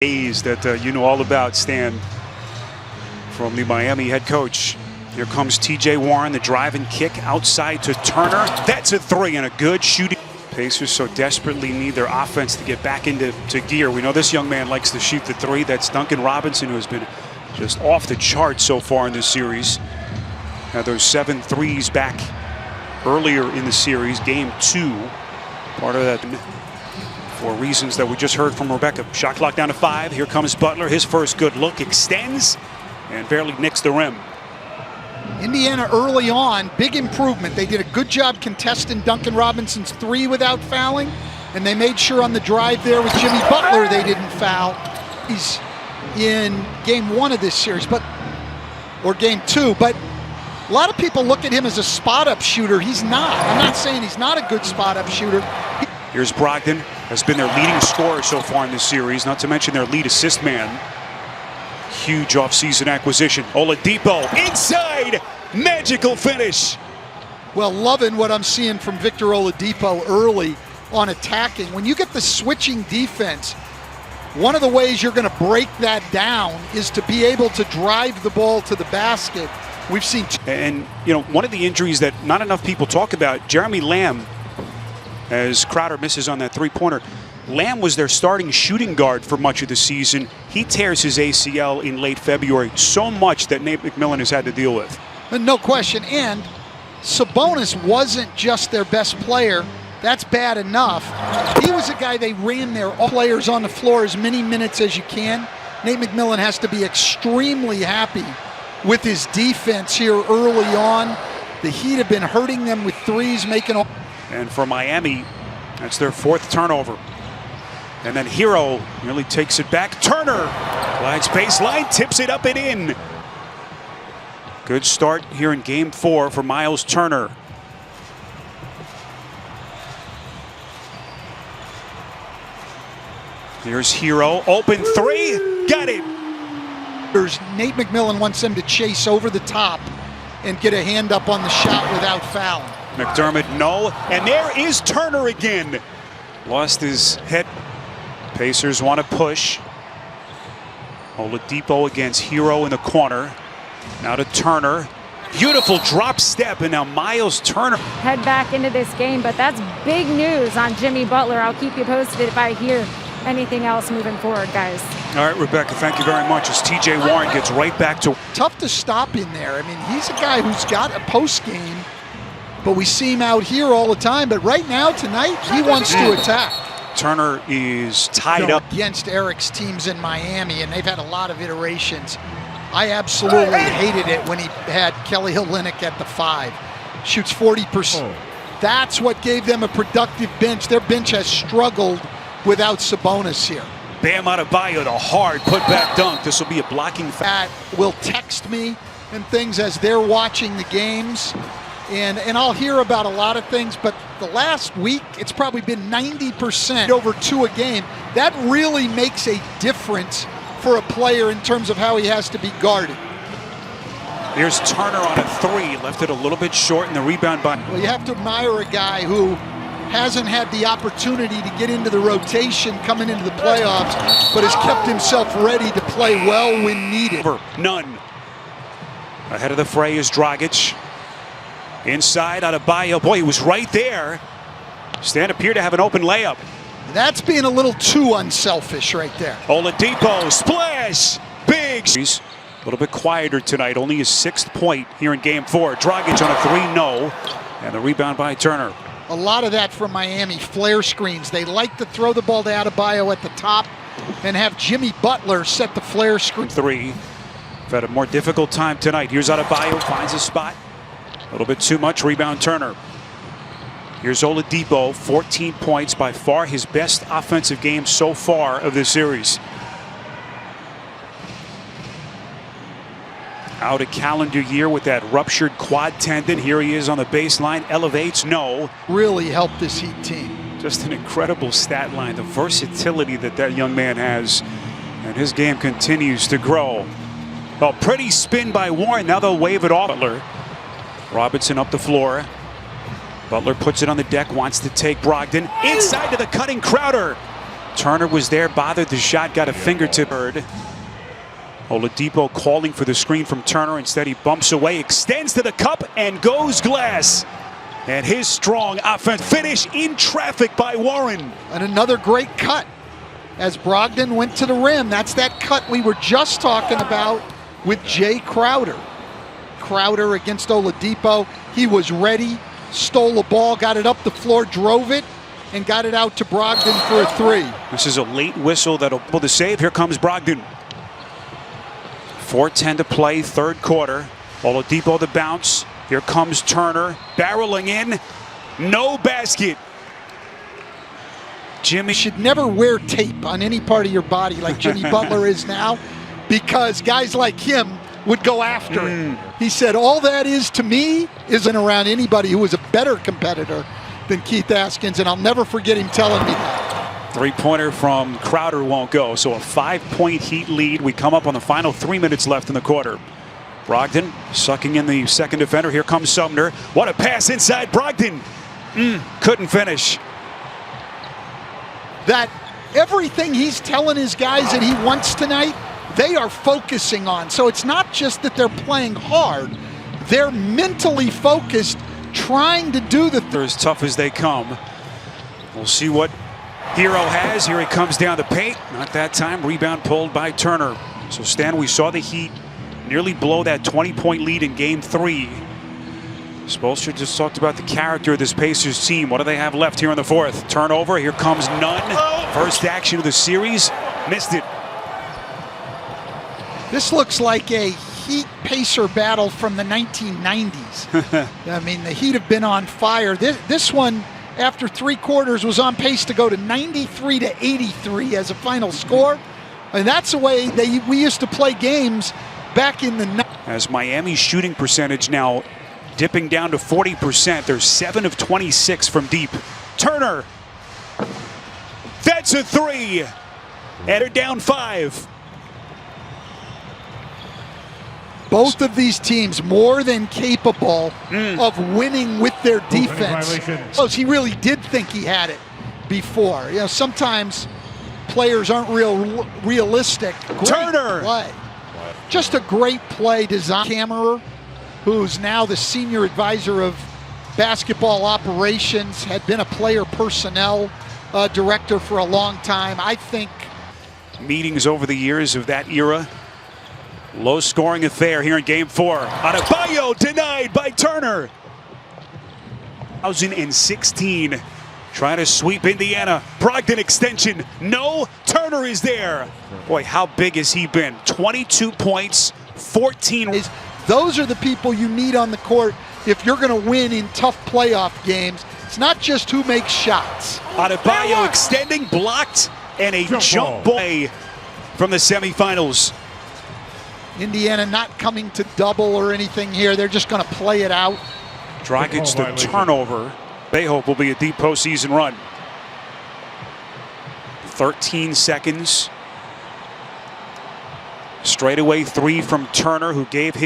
That you know all about, Stan, from the Miami head coach. Here comes TJ Warren, the drive and kick outside to Turner. That's a three and a good shooting. Pacers so desperately need their offense to get back into gear. We know this young man likes to shoot the three. That's Duncan Robinson, who has been just off the charts so far in this series. Had those 7 threes back earlier in the series, game 2. Part of that for reasons that we just heard from Rebecca. Shot clock down to 5. Here comes Butler. His first good look extends and barely nicks the rim. Indiana early on, big improvement. They did a good job contesting Duncan Robinson's 3 without fouling, and they made sure on the drive there with Jimmy Butler they didn't foul. He's in game 1 of this series, or game 2, but a lot of people look at him as a spot-up shooter. He's not. I'm not saying he's not a good spot-up shooter. Here's Brogdon, has been their leading scorer so far in this series, not to mention their lead assist man. Huge offseason acquisition. Oladipo inside, magical finish. Well, loving what I'm seeing from Victor Oladipo early on attacking. When you get the switching defense, one of the ways you're going to break that down is to be able to drive the ball to the basket. We've seen, and you know, one of the injuries that not enough people talk about, Jeremy Lamb, as Crowder misses on that three-pointer. Lamb was their starting shooting guard for much of the season. He tears his ACL in late February, so much that Nate McMillan has had to deal with. No question, and Sabonis wasn't just their best player. That's bad enough. He was a guy they ran their players on the floor as many minutes as you can. Nate McMillan has to be extremely happy with his defense here early on. The Heat have been hurting them with threes, making all. And for Miami, that's their 4th turnover. And then Hero nearly takes it back. Turner glides baseline, tips it up and in. Good start here in game 4 for Myles Turner. Here's Hero, open 3, got it. Nate McMillan wants them to chase over the top and get a hand up on the shot without fouling. McDermott, no, and there is Turner again. Lost his head. Pacers want to push. Oladipo against Hero in the corner. Now to Turner. Beautiful drop step, and now Myles Turner. Head back into this game, but that's big news on Jimmy Butler. I'll keep you posted if I hear anything else moving forward, guys. All right, Rebecca, thank you very much as TJ Warren gets right back to. Tough to stop in there. I mean, he's a guy who's got a post game, but we see him out here all the time. But right now, tonight, he wants to attack. Turner is tied up against Eric's teams in Miami, and they've had a lot of iterations. I absolutely hated it when he had Kelly Olynyk at the 5. Shoots 40%. That's what gave them a productive bench. Their bench has struggled without Sabonis here. Bam Adebayo, the hard put-back dunk. This will be a blocking foul. Will text me and things as they're watching the games. And I'll hear about a lot of things, but the last week, it's probably been 90% over 2 a game. That really makes a difference for a player in terms of how he has to be guarded. Here's Turner on a 3, left it a little bit short, and the rebound by. Well, you have to admire a guy who hasn't had the opportunity to get into the rotation coming into the playoffs, but has kept himself ready to play well when needed. None. Ahead of the fray is Dragic. Inside, Adebayo. Boy, he was right there. Stan appeared to have an open layup. That's being a little too unselfish right there. Oladipo, splash, big. He's a little bit quieter tonight. Only his 6th point here in game 4. Dragic on a 3, no. And the rebound by Turner. A lot of that from Miami, flare screens. They like to throw the ball to Adebayo at the top and have Jimmy Butler set the flare screen. 3. We've had a more difficult time tonight. Here's Adebayo, finds a spot. A little bit too much, rebound Turner. Here's Oladipo, 14 points, by far his best offensive game so far of this series. Out a calendar year with that ruptured quad tendon. Here he is on the baseline, elevates, no. Really helped this Heat team. Just an incredible stat line, the versatility that that young man has, and his game continues to grow. Well, pretty spin by Warren, now they'll wave it off. Butler. Robinson up the floor. Butler puts it on the deck, wants to take Brogdon. Inside to the cutting Crowder. Turner was there, bothered the shot, got a fingertip. Oladipo calling for the screen from Turner. Instead, he bumps away, extends to the cup, and goes glass. And his strong offense finish in traffic by Warren. And another great cut as Brogdon went to the rim. That's that cut we were just talking about with Jay Crowder. Crowder against Oladipo. He was ready, stole the ball, got it up the floor, drove it, and got it out to Brogdon for a three. This is a late whistle that'll pull the save. Here comes Brogdon. 4:10 to play, third quarter. Oladipo the bounce. Here comes Turner, barreling in. No basket. Jimmy should never wear tape on any part of your body like Jimmy Butler is now, because guys like him would go after it. He said, all that is to me isn't around anybody who is a better competitor than Keith Askins, and I'll never forget him telling me that. Three-pointer from Crowder won't go, so a 5-point Heat lead. We come up on the final 3 minutes left in the quarter. Brogdon sucking in the second defender. Here comes Sumner. What a pass inside. Brogdon couldn't finish. That everything he's telling his guys that he wants tonight, they are focusing on. So it's not just that they're playing hard. They're mentally focused, trying to do they're as tough as they come. We'll see what Hero has. Here he comes down the paint. Not that time. Rebound pulled by Turner. So, Stan, we saw the Heat nearly blow that 20-point lead in Game 3. Spoelstra just talked about the character of this Pacers team. What do they have left here in the fourth? Turnover. Here comes Nunn. First action of the series. Missed it. This looks like a Heat-Pacer battle from the 1990s. I mean, the Heat have been on fire. This one, after three quarters, was on pace to go to 93-83 as a final score. And that's the way we used to play games back in the... As Miami's shooting percentage now dipping down to 40%. They're 7 of 26 from deep. Turner. That's a three. And they're down 5. Both of these teams more than capable of winning with their defense. He really did think he had it before. You know, sometimes players aren't realistic. Great Turner. Play. Just a great play design. Kammerer, who's now the senior advisor of basketball operations, had been a player personnel director for a long time. I think meetings over the years of that era. Low scoring affair here in Game 4. Adebayo denied by Turner. 2016. Trying to sweep Indiana. Brogdon extension. No. Turner is there. Boy, how big has he been? 22 points, 14. Those are the people you need on the court if you're going to win in tough playoff games. It's not just who makes shots. Adebayo extending, blocked, and a jump ball from the semifinals. Indiana not coming to double or anything here. They're just going to play it out. Dragic's the turnover. They hope will be a deep postseason run. 13 seconds. Straightaway three from Turner, who gave his